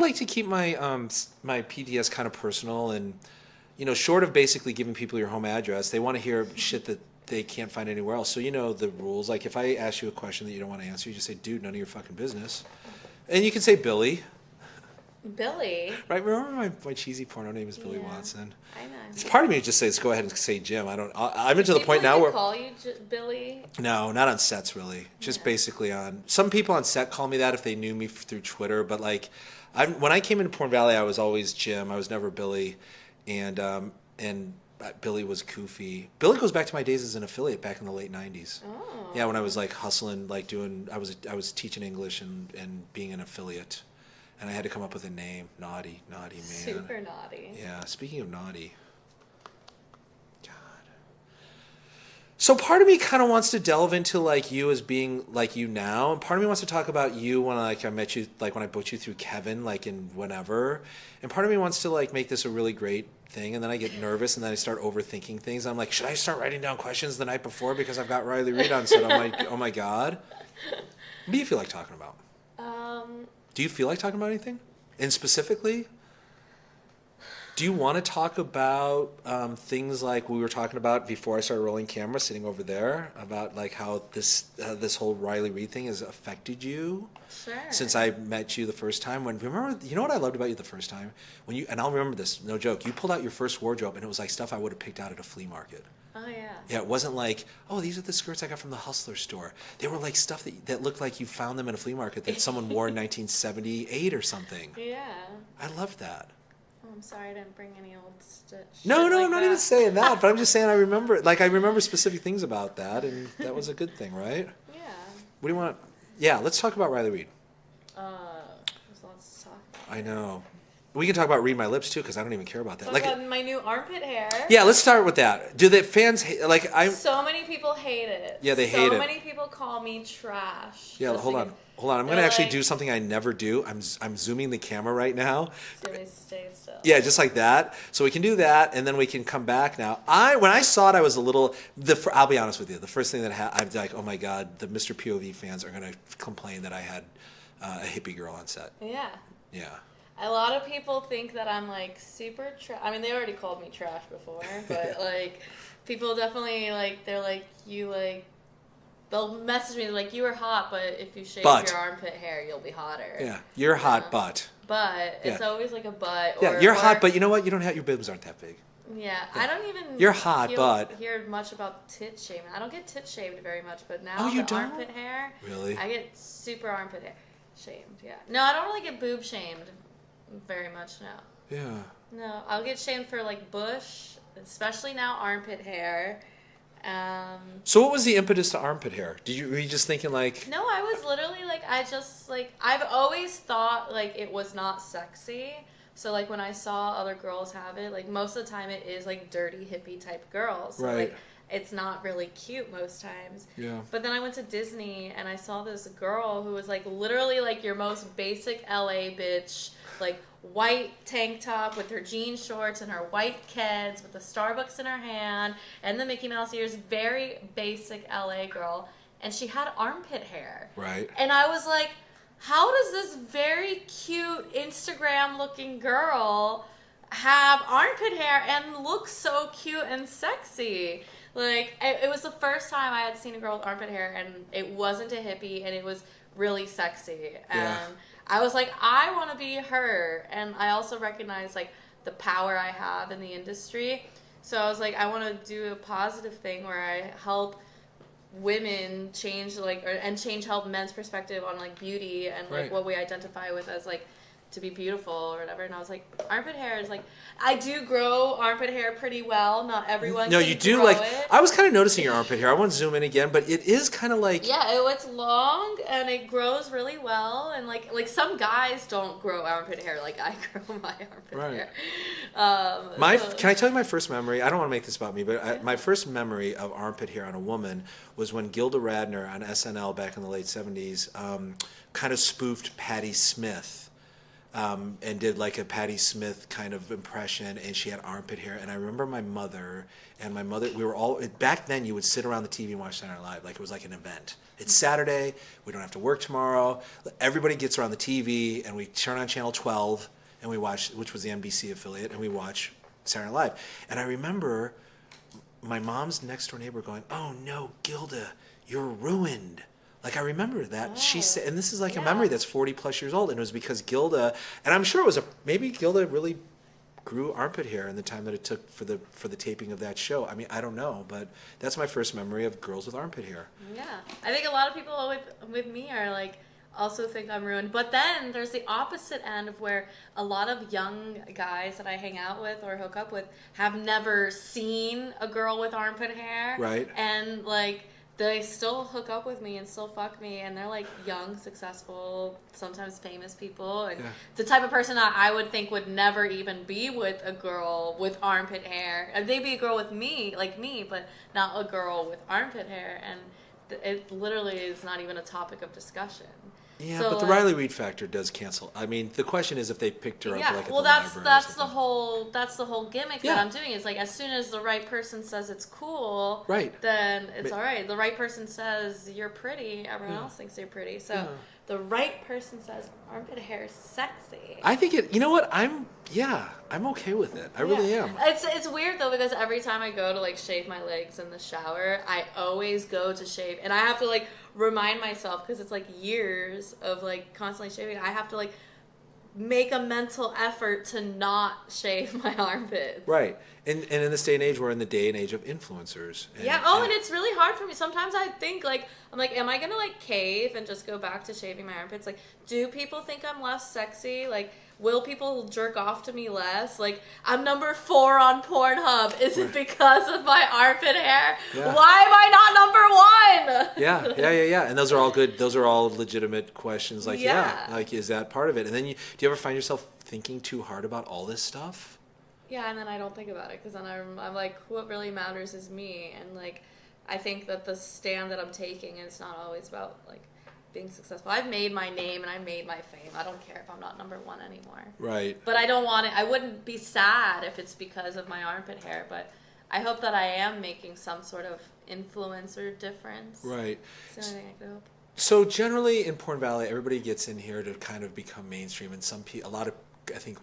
like to keep my my PDS kind of personal, and short of basically giving people your home address, they want to hear shit that they can't find anywhere else. So the rules. Like if I ask you a question that you don't want to answer, you just say, "Dude, none of your fucking business," and you can say Billy. Billy. Right? Remember my cheesy porno name is Billy Yeah, Watson. I know. It's part of me that just says go ahead and say Jim. I'm into the People point now even where call you Billy. no, not on sets really. Just Yeah. basically on some people on set call me that if they knew me through Twitter. But like, when I came into Porn Valley, I was always Jim. I was never Billy, and Billy was Koofy. Billy goes back to my days as an affiliate back in the late '90s. Oh. Yeah, when I was like hustling, like doing, I was teaching English and being an affiliate, and I had to come up with a name. Naughty man. Super naughty. Yeah. Speaking of naughty. So part of me kind of wants to delve into like you as being like you now, and part of me wants to talk about you when I met you, like when I booked you through Kevin, like in whenever, and part of me wants to like make this a really great thing, and then I get nervous, and then I start overthinking things. I'm like, should I start writing down questions the night before because I've got Riley Reid on set? I'm like, oh my god. What do you feel like talking about? Do you feel like talking about anything? And specifically, do you want to talk about things like we were talking about before I started rolling camera, sitting over there, about like how this whole Riley Reid thing has affected you? Sure. Since I met you the first time. Remember, you know what I loved about you the first time? And I'll remember this, no joke. You pulled out your first wardrobe, and it was like stuff I would have picked out at a flea market. Oh yeah. Yeah, it wasn't like, oh, these are the skirts I got from the Hustler store. They were like stuff that looked like you found them in a flea market that someone wore in 1978 or something. Yeah. I loved that. Oh, I'm sorry I didn't bring any old shit. No, like I'm not even saying that, but I'm just saying I remember specific things about that, and that was a good thing, right? Yeah. What do you want? Yeah, let's talk about Riley Reid. There's lots to talk about. I know. We can talk about Read My Lips too, because I don't even care about that. Talk about my new armpit hair. Yeah, let's start with that. Do the fans hate? So many people hate it. Yeah, they hate it. So many people call me trash. Yeah, hold on. I'm going to actually do something I never do. I'm zooming the camera right now. So they stay still. Yeah, just like that. So we can do that, and then we can come back now. When I saw it, I was a little. I'll be honest with you. The first thing that I'm like, oh my god, the Mr. POV fans are going to complain that I had a hippie girl on set. Yeah. Yeah. A lot of people think that I'm like super I mean, they already called me trash before, but like people definitely like they're like you like they'll message me like you were hot, but if you shave your armpit hair, you'll be hotter. Yeah, you're hot, but. But it's always like a but. Yeah, you're hot, but you know what? You don't have your boobs aren't that big. Yeah, I don't even. You're hot, but hear much about tit shaving. I don't get tit shaved very much, but now you the don't? armpit hair. Really? I get super armpit hair shamed. Yeah. No, I don't really get boob shamed very much now. Yeah. No, I'll get shamed for like bush, especially now armpit hair. So what was the impetus to armpit hair? Were you just thinking like? No, I was literally like I've always thought like it was not sexy. So like when I saw other girls have it, like most of the time it is like dirty hippie type girls. So, right. Like it's not really cute most times. Yeah. But then I went to Disney and I saw this girl who was like literally like your most basic LA bitch, like white tank top with her jean shorts and her white Keds with the Starbucks in her hand and the Mickey Mouse ears, very basic LA girl. And she had armpit hair. Right. And I was like, how does this very cute Instagram looking girl have armpit hair and look so cute and sexy? Like, it was the first time I had seen a girl with armpit hair, and it wasn't a hippie, and it was really sexy. And I was like, I want to be her. And I also recognize, like, the power I have in the industry. So I was like, I want to do a positive thing where I help women change, like, help men's perspective on, like, beauty and, like, what we identify with as, like, to be beautiful or whatever. And I was like, armpit hair is like, I do grow armpit hair pretty well. Not everyone can you do grow like it. I was kind of noticing your armpit hair. I won't zoom in again, but it is kind of like it's long and it grows really well, and like some guys don't grow armpit hair like I grow my armpit hair. Can I tell you my first memory? I don't want to make this about me, but my first memory of armpit hair on a woman was when Gilda Radner on SNL back in the late 70s kind of spoofed Patti Smith. and did like a Patti Smith kind of impression, and she had armpit hair. And I remember my mother, we were all, back then you would sit around the TV and watch Saturday Night Live like it was like an event. It's Saturday, we don't have to work tomorrow. Everybody gets around the TV, and we turn on channel 12, and we watch, which was the NBC affiliate, and we watch Saturday Night Live. And I remember my mom's next door neighbor going, "Oh no, Gilda, you're ruined." Like, I remember that. She said, and this is like a memory that's 40 plus years old, and it was because Gilda, and I'm sure it was maybe Gilda really grew armpit hair in the time that it took for the taping of that show. I mean, I don't know, but that's my first memory of girls with armpit hair. Yeah. I think a lot of people with me are like, also think I'm ruined. But then there's the opposite end of where a lot of young guys that I hang out with or hook up with have never seen a girl with armpit hair. Right. And like, they still hook up with me and still fuck me, and they're like young, successful, sometimes famous people, and the type of person that I would think would never even be with a girl with armpit hair. And they'd be a girl with me, like me, but not a girl with armpit hair, and it literally is not even a topic of discussion. Yeah, so, but the Riley Reid factor does cancel. I mean, the question is if they picked her up like at the library. That's the whole gimmick that I'm doing. Is like, as soon as the right person says it's cool, then it's all right. The right person says you're pretty, everyone else thinks you're pretty. So the right person says armpit hair is sexy. I think it. You know what? I'm okay with it. I really am. It's weird though, because every time I go to like shave my legs in the shower, I always go to shave, and I have to like remind myself, because it's like years of like constantly shaving. I have to like make a mental effort to not shave my armpits. Right. And in this day and age, we're in the day and age of influencers. And, and it's really hard for me. Sometimes I think like, I'm like, am I going to like cave and just go back to shaving my armpits? Like, do people think I'm less sexy? Like, will people jerk off to me less? Like, I'm number 4 on Pornhub. Is it because of my armpit hair? Yeah. Why am I not number 1? Yeah. And those are all good. Those are all legitimate questions. Like, like, is that part of it? And then do you ever find yourself thinking too hard about all this stuff? Yeah, and then I don't think about it, because then I'm like, what really matters is me. And like, I think that the stand that I'm taking, and it's not always about like being successful. I've made my name and I made my fame. I don't care if I'm not number 1 anymore. Right. But I don't want it. I wouldn't be sad if it's because of my armpit hair, but I hope that I am making some sort of influencer difference. Right. It's the only thing I could hope. So generally in Porn Valley, everybody gets in here to kind of become mainstream, and a lot of, I think,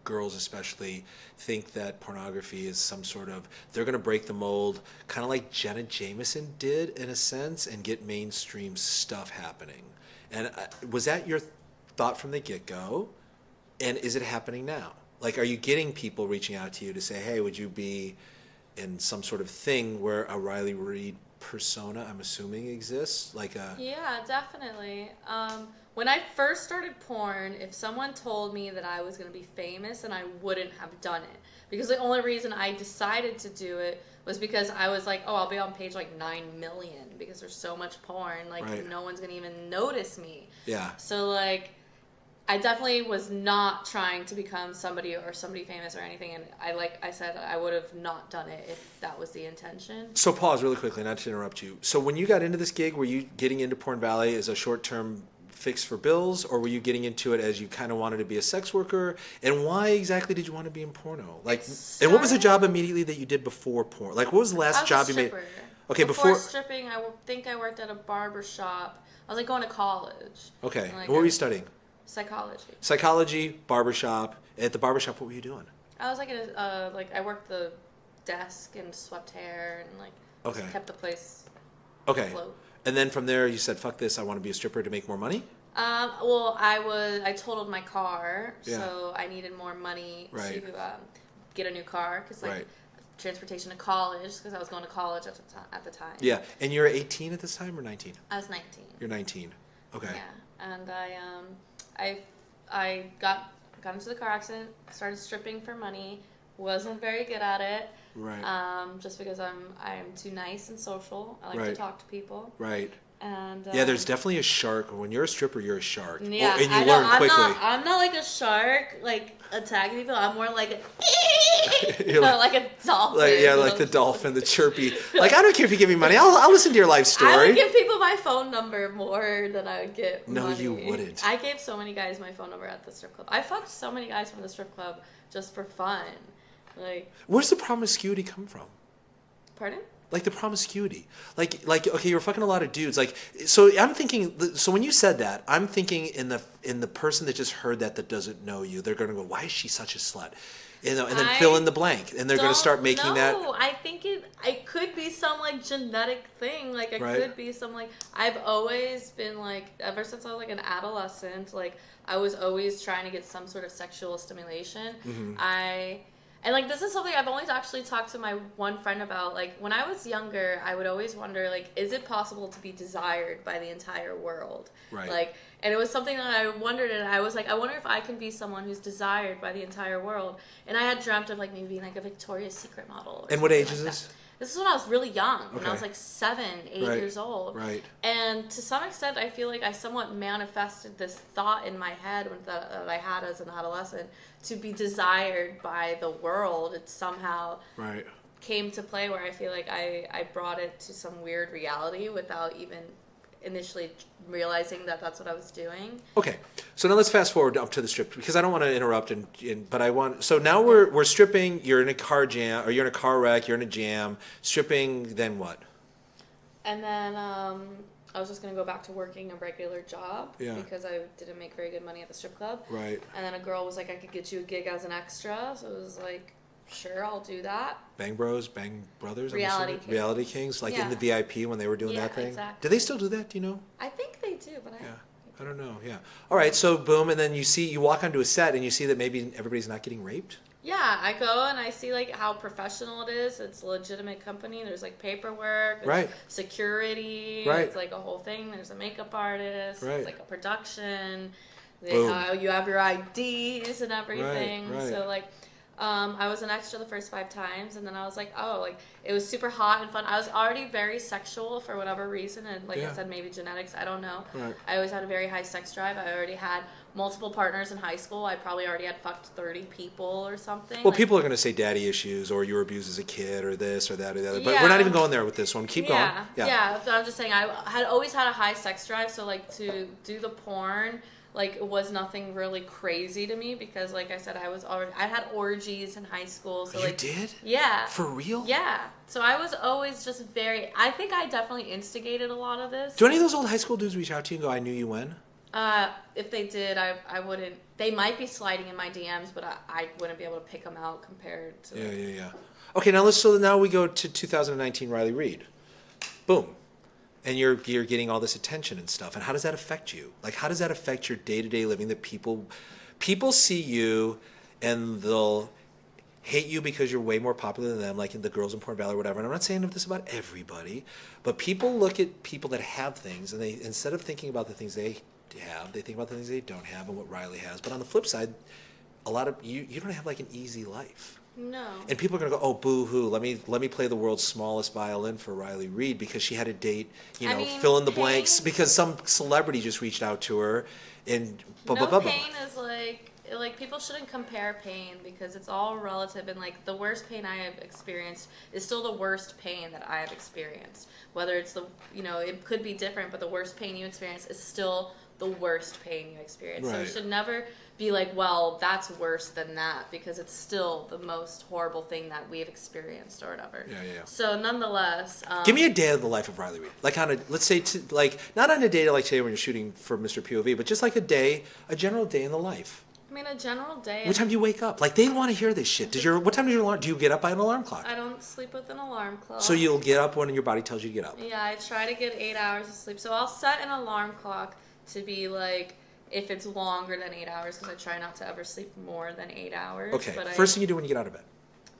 girls especially think that pornography is some sort of, they're going to break the mold, kind of like Jenna Jameson did in a sense, and get mainstream stuff happening. And was that your thought from the get-go? And is it happening now? Like, are you getting people reaching out to you to say, hey, would you be in some sort of thing where a Riley Reid persona, I'm assuming, exists? Like a... Yeah, definitely. When I first started porn, if someone told me that I was going to be famous, and I wouldn't have done it. Because the only reason I decided to do it was because I was like, oh, I'll be on page like 9 million, because there's so much porn, like no one's going to even notice me. Yeah. So like, I definitely was not trying to become somebody famous or anything, and I said I would have not done it if that was the intention. So pause really quickly, not to interrupt you. So when you got into this gig, were you getting into Porn Valley as a short-term fix for bills, or were you getting into it as you kind of wanted to be a sex worker? And why exactly did you want to be in porno? Like, and what was the job immediately that you did before porn? Like, what was the last job you made? Okay, before stripping, I think I worked at a barber shop. I was like going to college. Okay, and what were you studying? Psychology. Psychology, barbershop. At the barbershop, what were you doing? I was like I worked the desk and swept hair and like just kept the place afloat. And then from there, you said, "Fuck this! I want to be a stripper to make more money." Well, I totaled my car, so I needed more money to get a new car, because transportation to college, because I was going to college at the time. Yeah, and you're 18 at this time, or 19? I was 19. You're 19. Okay. Yeah, and I got into the car accident, started stripping for money, wasn't very good at it. Right. Just because I'm too nice and social. I like to talk to people. Right. And yeah, there's definitely a shark. When you're a stripper, you're a shark. Yeah, and you learn quickly. I'm not like a shark, like attacking people. I'm more like a, like a dolphin. Like the dolphin, the chirpy. Like, I don't care if you give me money. I'll listen to your life story. I would give people my phone number more than I would get money. No, you wouldn't. I gave so many guys my phone number at the strip club. I fucked so many guys from the strip club just for fun. Like, where's the promiscuity come from? Pardon? Like the promiscuity, like okay, you're fucking a lot of dudes. Like, so I'm thinking. So when you said that, I'm thinking in the person that just heard that doesn't know you. They're gonna go, why is she such a slut? And then fill in the blank, and they're gonna start making that. No, I think it could be some like genetic thing. Like it could be some like I've always been like ever since I was like an adolescent. Like I was always trying to get some sort of sexual stimulation. Mm-hmm. And, like, this is something I've only actually talked to my one friend about. Like, when I was younger, I would always wonder, like, is it possible to be desired by the entire world? Right. Like, and it was something that I wondered, and I was like, I wonder if I can be someone who's desired by the entire world. And I had dreamt of, like, maybe being, like, a Victoria's Secret model. And what age is this? This is when I was really young, when I was like 7, 8 years old. Right. And to some extent, I feel like I somewhat manifested this thought in my head that I had as an adolescent to be desired by the world. It somehow came to play where I feel like I brought it to some weird reality without even initially realizing that that's what I was doing. Okay, so now let's fast forward up to the strip because I don't want to interrupt, but I want. So now we're stripping. You're in a car jam, or you're in a car wreck. You're in a jam. Stripping. Then what? And then I was just gonna go back to working a regular job because I didn't make very good money at the strip club. Right. And then a girl was like, "I could get you a gig as an extra," so it was like, "Sure, I'll do that." Bang Bros, Bang Brothers, Reality Kings, like in the VIP when they were doing that thing. Exactly. Do they still do that? Do you know? I think they do, but I don't know. Yeah. All right. So boom, and then you walk onto a set and you see that maybe everybody's not getting raped. Yeah, I go and I see like how professional it is. It's a legitimate company. There's like paperwork, there's security. Right. It's like a whole thing. There's a makeup artist. Right. It's like a production. You have your IDs and everything. Right. So like, I was an extra the first 5 times, and then I was like, oh, like it was super hot and fun. I was already very sexual for whatever reason, and like I said, maybe genetics. I don't know. Right. I always had a very high sex drive. I already had multiple partners in high school. I probably already had fucked 30 people or something. Well, people are going to say daddy issues, or you were abused as a kid, or this, or that, or the other. But we're not even going there with this one. Keep going. Yeah. So I'm just saying, I had always had a high sex drive. So like to do the porn, like it was nothing really crazy to me because, like I said, I had orgies in high school. So you did? Yeah. For real? Yeah. So I was always just I think I definitely instigated a lot of this. Do any of those old high school dudes reach out to you and go, "I knew you when"? If they did, I wouldn't. They might be sliding in my DMs, but I wouldn't be able to pick them out compared to. Yeah. Okay, now we go to 2019 Riley Reid. Boom. And you're getting all this attention and stuff. And how does that affect you? Like, how does that affect your day-to-day living? That people see you and they'll hate you because you're way more popular than them, like in the Girls in Porn Valley or whatever. And I'm not saying this about everybody, but people look at people that have things, and they, instead of thinking about the things they have, they think about the things they don't have and what Riley has. But on the flip side, a lot of you don't have like an easy life. No. And people are going to go, "Oh, boo-hoo, let me play the world's smallest violin for Riley Reid because she had a date, fill in the blanks because some celebrity just reached out to her and pain is like people shouldn't compare pain because it's all relative, and like the worst pain I have experienced is still the worst pain that I have experienced. Whether it's it could be different, but the worst pain you experience is still the worst pain you experience. Right. So you should never be like, well, that's worse than that, because it's still the most horrible thing that we have experienced or whatever. Yeah. So nonetheless, give me a day of the life of Riley Reid. Like let's say not on a day like today when you're shooting for Mr. POV, but just like a general day in the life. I mean, a general day. What time do you wake up? Like, they want to hear this shit. What time does your alarm? Do you get up by an alarm clock? I don't sleep with an alarm clock. So you'll get up when your body tells you to get up. Yeah, I try to get 8 hours of sleep. So I'll set an alarm clock to be like, if it's longer than 8 hours, because I try not to ever sleep more than 8 hours. Okay. First thing you do when you get out of bed?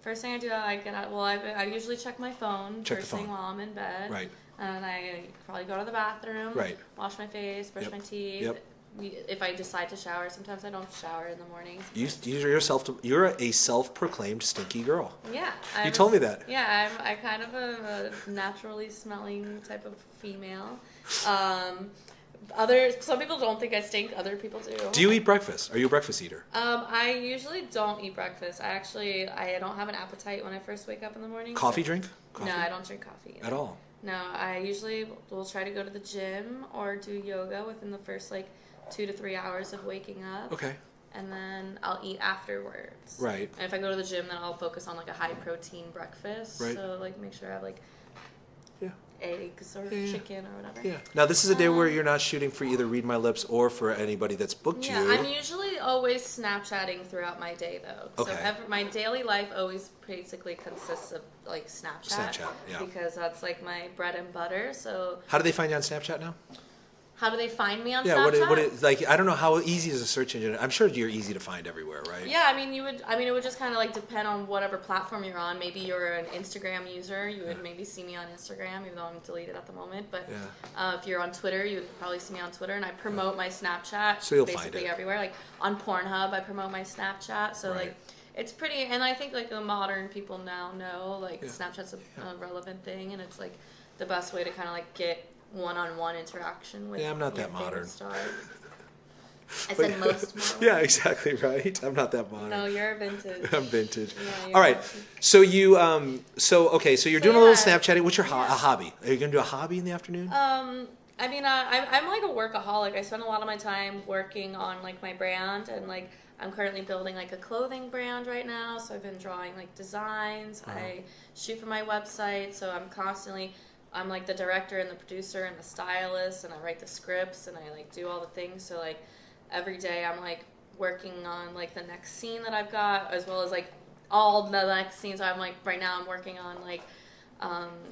First thing I do, I get out. Well, I usually check my phone first thing while I'm in bed. Right. And I probably go to the bathroom. Right. Wash my face, brush my teeth. Yep. if I decide to shower, sometimes I don't shower in the morning. You're a self-proclaimed stinky girl. Yeah. You told me that. Yeah, I kind of a naturally smelling type of female. Some people don't think I stink. Other people do. Do you eat breakfast? Are you a breakfast eater? I usually don't eat breakfast. I don't have an appetite when I first wake up in the morning. Coffee drink? Coffee? No, I don't drink coffee At all? No, I usually will try to go to the gym or do yoga within the first 2 to 3 hours of waking up. Okay. And then I'll eat afterwards. Right. And if I go to the gym, then I'll focus on a high protein breakfast. Right. So make sure I have eggs or chicken or whatever. Yeah. Now this is a day where you're not shooting for either Read My Lips or for anybody that's booked you. Yeah, I'm usually always Snapchatting throughout my day though. Okay. So my daily life always basically consists of Snapchat. Snapchat, yeah. Because that's my bread and butter. So how do they find you on Snapchat now? How do they find me on Yeah, Snapchat? I don't know how easy is a search engine. I'm sure you're easy to find everywhere, right? Yeah, it would just kind of depend on whatever platform you're on. Maybe you're an Instagram user, you would maybe see me on Instagram, even though I'm deleted at the moment. But if you're on Twitter, you would probably see me on Twitter, and I promote my Snapchat so you'll basically find it everywhere. On Pornhub, I promote my Snapchat. So it's pretty, and I think the modern people now know Snapchat's a relevant thing, and it's the best way to kind of get one-on-one interaction with I'm not that modern. Star. I said most modern. Yeah, exactly right. I'm not that modern. No, you're vintage. I'm vintage. Yeah, all right. Vintage. So you're doing a little Snapchatting. What's your hobby? Are you gonna do a hobby in the afternoon? I'm a workaholic. I spend a lot of my time working on my brand, and I'm currently building a clothing brand right now. So I've been drawing designs. I shoot for my website, so I'm the director and the producer and the stylist, and I write the scripts and I do all the things. So every day I'm working on the next scene that I've got, as well as all the next scenes. I'm right now I'm working on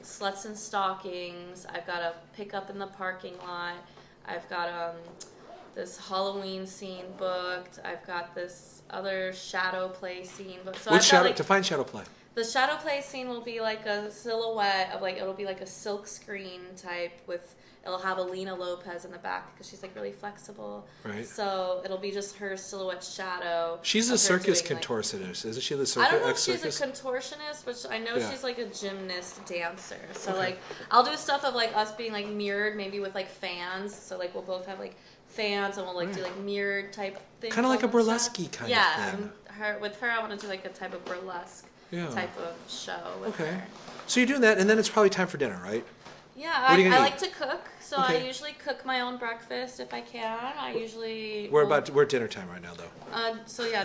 Sluts and Stockings. I've got a pickup in the parking lot. I've got this Halloween scene booked. I've got this other shadow play scene booked. So Define shadow play. The shadow play scene will be a silhouette of it'll be a silk screen type it'll have Alina Lopez in the back because she's really flexible. Right. So it'll be just her silhouette shadow. She's a circus contortionist, isn't she? The circus. I don't know if she's a contortionist, but I know she's a gymnast dancer. So I'll do stuff of us being mirrored, maybe with fans. So we'll both have fans, and we'll do mirrored type things. Kind of like a burlesque kind of thing. Yeah, with her I want to do a type of burlesque. Type of show with her. So you're doing that, and then it's probably time for dinner, right? Yeah, I like to cook, so I usually cook my own breakfast if I can. We're dinner time right now, though.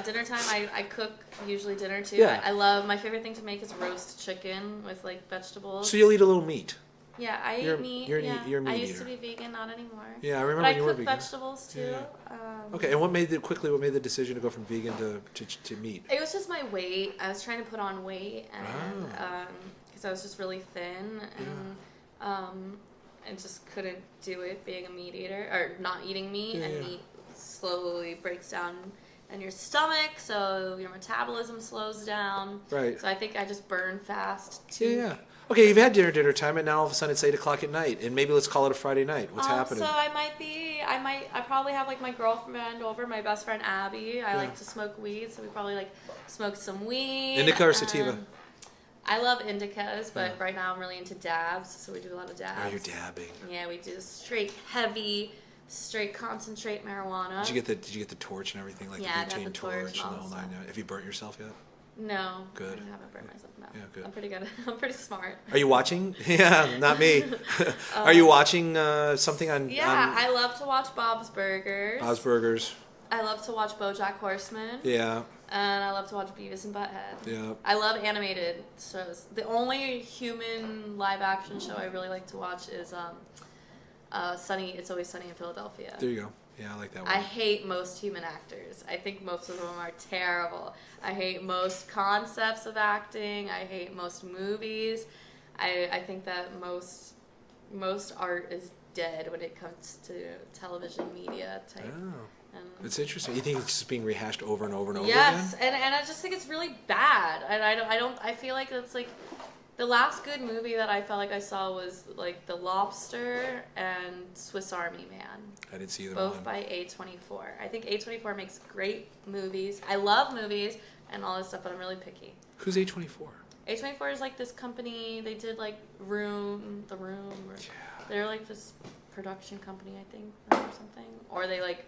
Dinner time. I cook usually dinner too. Yeah. I love, my favorite thing to make is roast chicken with vegetables. So you'll eat a little meat. Yeah, I eat meat. You're a meat I used eater. to be vegan, not anymore. Yeah, I remember when you were vegan. But I cook vegetables too. Yeah. Okay, and what made the decision to go from vegan to meat? It was just my weight. I was trying to put on weight, and because I was just really thin, and I just couldn't do it being a meat eater or not eating meat, and meat slowly breaks down in your stomach, so your metabolism slows down. Right. So I think I just burn fast too. Yeah. Okay, you've had dinner time, and now all of a sudden it's 8 o'clock at night, and maybe let's call it a Friday night. What's happening? So I probably have my girlfriend over, my best friend Abby. I like to smoke weed, so we probably smoke some weed. Indica or sativa? I love indicas, but right now I'm really into dabs, so we do a lot of dabs. Oh, you're dabbing. Yeah, we do straight concentrate marijuana. Did you get the torch and everything, the butane torch and the whole nine? Have you burnt yourself yet? No. Good. I haven't burned myself. No. Yeah, good. I'm pretty good. I'm pretty smart. Are you watching? Yeah, not me. Are you watching something on? Yeah, I love to watch Bob's Burgers. Bob's Burgers. I love to watch BoJack Horseman. Yeah. And I love to watch Beavis and Butthead. Yeah. I love animated shows. The only human live action show I really like to watch is It's Always Sunny in Philadelphia. There you go. Yeah, I like that one. I hate most human actors. I think most of them are terrible. I hate most concepts of acting. I hate most movies. I think that most art is dead when it comes to television media type. Oh. It's interesting. You think it's just being rehashed over and over and over yes, again? and I just think it's really bad. And I feel like it's The last good movie that I felt like I saw was like The Lobster and Swiss Army Man. I didn't see either both one. by A24. I think A24 makes great movies. I love movies and all this stuff, but I'm really picky. Who's A24? A24 is like this company. They did like The Room, or they're like this production company, I think, or something. Or they like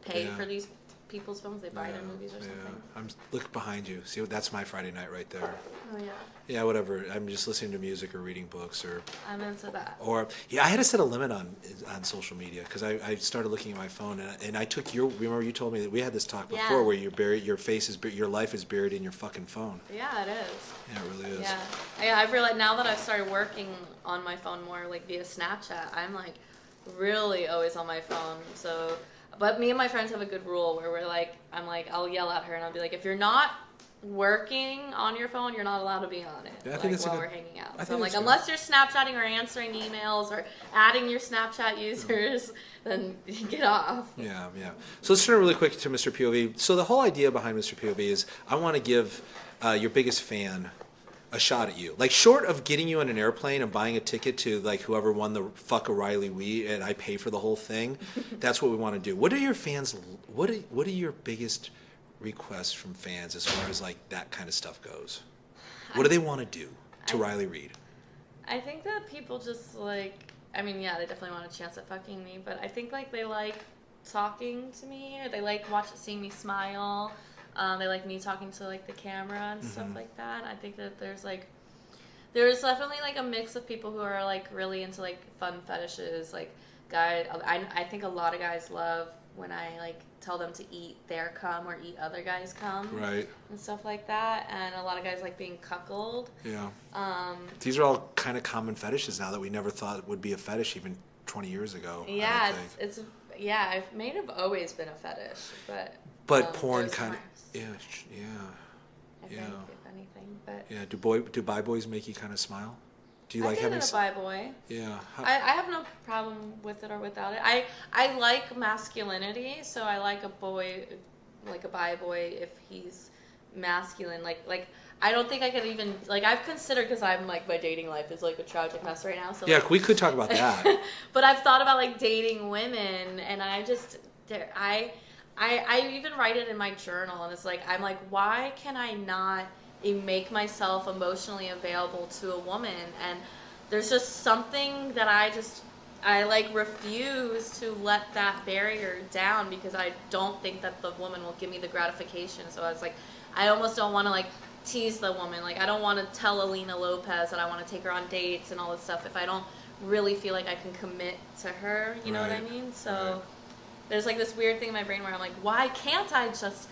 pay for these people's films. They buy their movies or something. I'm look behind you. See, that's my Friday night right there. Oh yeah. Yeah, whatever. I'm just listening to music or reading books or. I'm into that. Or I had to set a limit on social media because I started looking at my phone and I took your. Remember you told me that we had this talk before where you're buried. Your face is your life is buried in your fucking phone. Yeah, it is. Yeah, it really is. Yeah, I've realized now that I've started working on my phone more, like via Snapchat. I'm like really always on my phone. So. But me and my friends have a good rule where we're like, I'll yell at her and I'll be like, if you're not working on your phone, you're not allowed to be on it. Yeah, I think while we're hanging out. So I'm like, good. Unless you're Snapchatting or answering emails or adding your Snapchat users, then get off. Yeah. So let's turn really quick to Mr. POV. So the whole idea behind Mr. POV is I want to give your biggest fan a shot at you. Like, short of getting you on an airplane and buying a ticket to, like, whoever won the fuck O'Reilly Wii and I pay for the whole thing, that's what we want to do. What are your fans, what are your biggest requests from fans as far as, like, that kind of stuff goes? What do they want to do to Riley Reid? I think that people just, like, I mean, yeah, they definitely want a chance at fucking me, but I think, like, they like talking to me, or they like seeing me smile. They like me talking to like the camera and stuff like that. I think that there's definitely like a mix of people who are like really into like fun fetishes. Like guys, I think a lot of guys love when I like tell them to eat their cum or eat other guys' cum, right, and stuff like that. And a lot of guys like being cuckolded. Yeah. These are all kind of common fetishes now that we never thought would be a fetish even 20 years ago. Yeah, it may have always been a fetish, but porn kind of. Yeah. I think, if anything, but do bi boys make you kind of smile? Do you like having a bi boy? Yeah. I have no problem with it or without it. I like masculinity, so I like a boy, like a bi boy, if he's masculine. Like I don't think I could even I've considered, because I'm like my dating life is like a tragic mess right now. So yeah, we could talk about that. But I've thought about like dating women, and I even write it in my journal, and it's like, I'm like, why can I not make myself emotionally available to a woman? And there's just something that I like refuse to let that barrier down, because I don't think that the woman will give me the gratification. So it's like, I almost don't want to like tease the woman. Like, I don't want to tell Alina Lopez that I want to take her on dates and all this stuff if I don't really feel like I can commit to her. You know what I mean? So there's like this weird thing in my brain where I'm like, why can't I just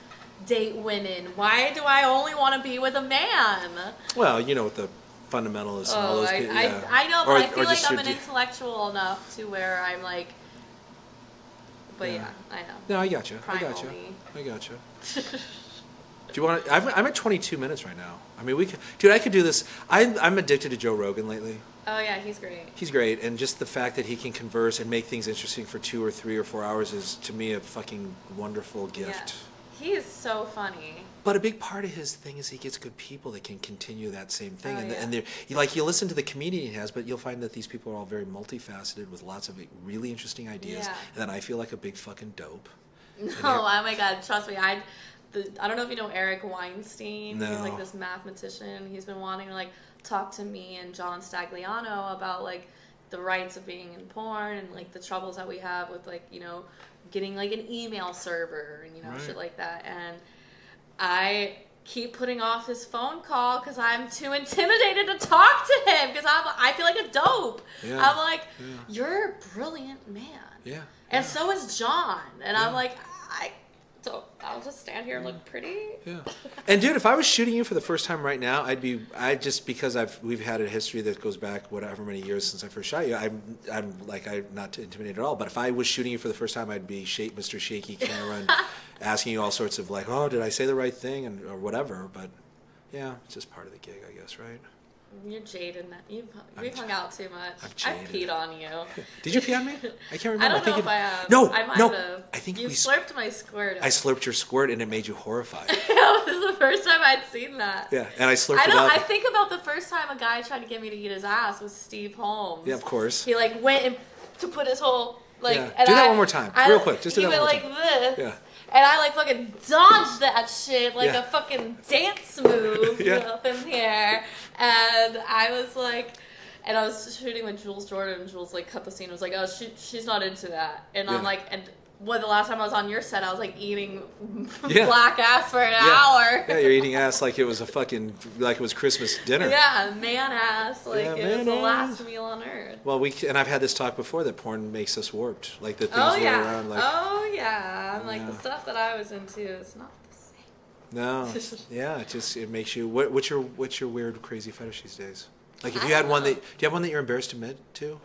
date women? Why do I only want to be with a man? Well, you know, with the fundamentalists and all those people. I know, but I feel like I'm an intellectual enough to where I'm like, but I know. No, I got you. I got you. Do you want to? I'm at 22 minutes right now. I mean, dude, I could do this. I'm addicted to Joe Rogan lately. Oh yeah, he's great. He's great, and just the fact that he can converse and make things interesting for 2 or 3 or 4 hours is, to me, a fucking wonderful gift. Yeah. He is so funny. But a big part of his thing is he gets good people that can continue that same thing. Oh, and you listen to the comedian he has, but you'll find that these people are all very multifaceted with lots of really interesting ideas. Yeah. And then I feel like a big fucking dope. No, oh my God, trust me. I don't know if you know Eric Weinstein. No. He's like this mathematician. He's been wanting to like talk to me and John Stagliano about like the rights of being in porn and like the troubles that we have with like, you know, getting like an email server and, you know, shit like that. And I keep putting off his phone call because I'm too intimidated to talk to him, because I feel like a dope. Yeah. I'm like, you're a brilliant man. Yeah. And so is John. And I'm like, so I'll just stand here and look pretty. Yeah. And dude, if I was shooting you for the first time right now, because we've had a history that goes back whatever many years since I first shot you. I'm not intimidated at all. But if I was shooting you for the first time, I'd be Mr. Shaky Camera and asking you all sorts of like, oh, did I say the right thing or whatever. But yeah, it's just part of the gig, I guess, right? You're jaded. We've hung out too much. I've peed on you. Did you pee on me? I can't remember. I don't know if I have. No, I might no. have. I think you slurped my squirt. I slurped your squirt and it made you horrified. That was the first time I'd seen that. Yeah, and I slurped it up. I think about the first time a guy tried to get me to eat his ass was Steve Holmes. Yeah, of course. He like went and to put his whole like. Yeah. And Do that one more time, real quick. Just do that one more time. He went like this. Yeah. And I like fucking dodged that shit like Yeah. a fucking dance move Yeah. up in here. And I was like, and I was shooting with Jules Jordan, and Jules like cut the scene and was like, oh, she's not into that. And I'm like, and when the last time I was on your set, I was like eating black ass for an hour. Yeah, you're eating ass like it was like it was Christmas dinner. Yeah, man ass, like it was the ass. last meal on earth. Well, and I've had this talk before that porn makes us warped, like the things we're around. Like, I'm like the stuff that I was into is not the same. No, yeah, it makes you. What's your weird, crazy fetish these days? Like, if you had one do you have one that you're embarrassed to admit to?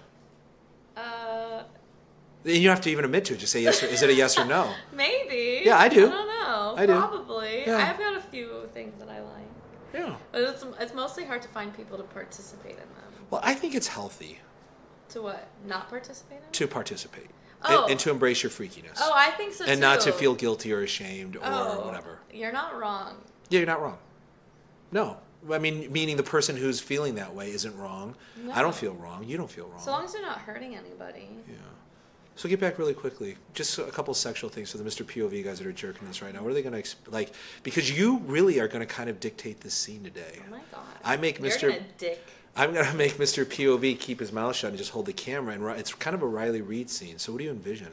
You don't have to even admit to it. Just say yes. Is it a yes or no? Maybe. Yeah, I do. I don't know. I do. Probably. Yeah. I've got a few things that I like. Yeah. But it's mostly hard to find people to participate in them. Well, I think it's healthy. To what? Not participate in? To participate. Oh. And to embrace your freakiness. Oh, I think so too. And not to feel guilty or ashamed or whatever. You're not wrong. Yeah, you're not wrong. No. I mean, meaning the person who's feeling that way isn't wrong. No. I don't feel wrong. You don't feel wrong. So long as you're not hurting anybody. Yeah. So get back really quickly. Just a couple sexual things for the Mr. POV guys that are jerking this right now. What are they going to like? Because you really are going to kind of dictate this scene today. Oh my god. You're I'm going to make Mr. POV keep his mouth shut and just hold the camera. And it's kind of a Riley Reid scene. So what do you envision?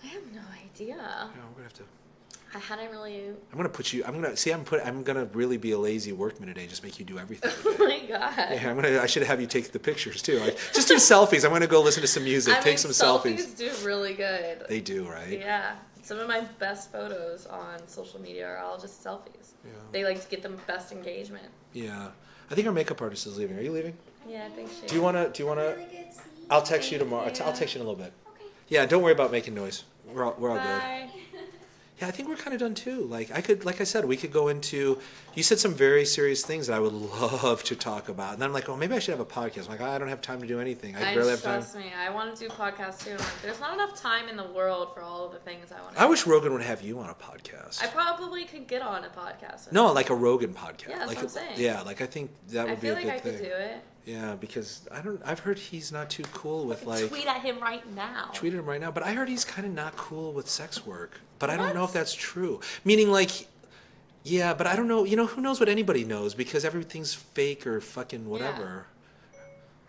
I have no idea. Yeah, we're going to have to. I hadn't really. I'm gonna put you. I'm gonna really be a lazy workman today. Just make you do everything. Oh my god. Yeah, I should have you take the pictures too. Like, just do selfies. I'm gonna go listen to some music. Take some selfies. Selfies do really good. They do, right? Yeah. Some of my best photos on social media are all just selfies. Yeah. They like to get the best engagement. Yeah. I think our makeup artist is leaving. Are you leaving? Yeah, I think she. Do you wanna? Really good scene. I'll text you tomorrow. I'll text you in a little bit. Okay. Yeah. Don't worry about making noise. We're all good. Bye. Yeah, I think we're kind of done too. Like I said, we could go into. You said some very serious things that I would love to talk about, and then I'm like, oh, maybe I should have a podcast. I'm like, I don't have time to do anything. I barely have time. Trust me, I want to do podcasts too. Like, there's not enough time in the world for all of the things I want to. I wish Rogan would have you on a podcast. I probably could get on a podcast. No, like a Rogan podcast. Yeah, that's like what I'm saying. Yeah, like I think that would be a good thing. I feel like I could do it. Yeah, because I've heard he's not too cool with like. Tweet at him right now. Tweet at him right now, but I heard he's kind of not cool with sex work. But I don't know if that's true. Meaning like, yeah, but I don't know. You know, who knows what anybody knows because everything's fake or fucking whatever. Yeah.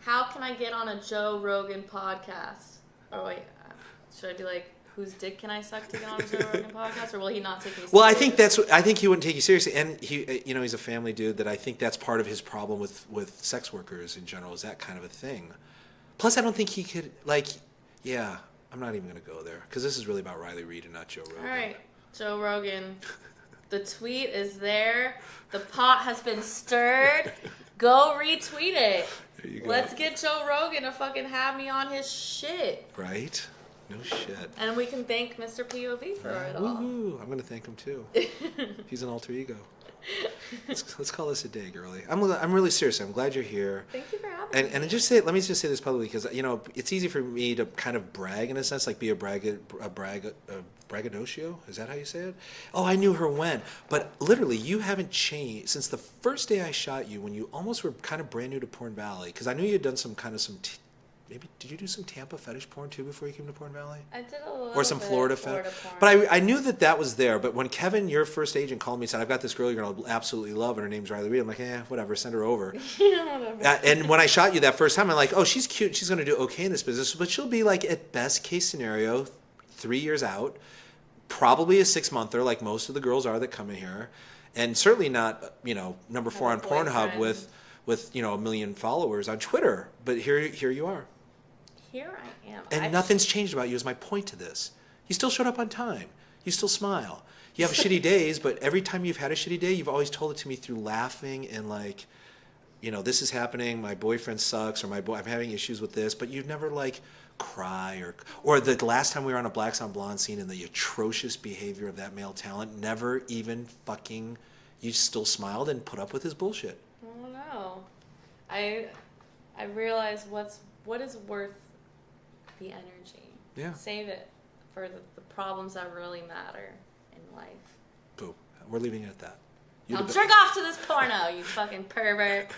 How can I get on a Joe Rogan podcast? Or wait, should I be like, whose dick can I suck to get on a Joe Rogan podcast? Or will he not take me seriously? Well, I think he wouldn't take you seriously. And he, he's a family dude that I think that's part of his problem with sex workers in general is that kind of a thing. Plus, I don't think he could, like, yeah, I'm not even going to go there because this is really about Riley Reid and not Joe Rogan. All right, Joe Rogan. The tweet is there. The pot has been stirred. Go retweet it. There you go. Let's get Joe Rogan to fucking have me on his shit. Right? No shit. And we can thank Mr. POV for it all. Woohoo! I'm going to thank him too. He's an alter ego. Let's call this a day, girly. I'm really serious. I'm glad you're here. Thank you for having me. And let me just say this publicly because it's easy for me to kind of brag in a sense, like be a braggadocio. Is that how you say it? Oh, I knew her when, but literally you haven't changed since the first day I shot you when you almost were kind of brand new to Porn Valley because I knew you had done maybe did you do some Tampa fetish porn too before you came to Porn Valley? I did a little or some bit Florida of fetish. porn. But I knew that was there. But when Kevin, your first agent, called me and said, I've got this girl you're going to absolutely love and her name's Riley Reid. I'm like, whatever, send her over. Yeah, whatever. And when I shot you that first time, I'm like, oh, she's cute. She's going to do okay in this business. But she'll be like, at best case scenario, 3 years out, probably a 6-monther like most of the girls are that come in here. And certainly not, number 4 on Pornhub with 1 million followers on Twitter. But here you are. Here I am. And nothing's changed about you is my point to this. You still showed up on time. You still smile. You have shitty days, but every time you've had a shitty day, you've always told it to me through laughing and like, this is happening, my boyfriend sucks, or I'm having issues with this, but you'd never like cry or the last time we were on a Blacks on Blonde scene and the atrocious behavior of that male talent, never even fucking, you still smiled and put up with his bullshit. Oh no. I realize what is worth the energy. Yeah. Save it for the problems that really matter in life. Boom. We're leaving it at that. Now jerk off to this porno, you fucking pervert.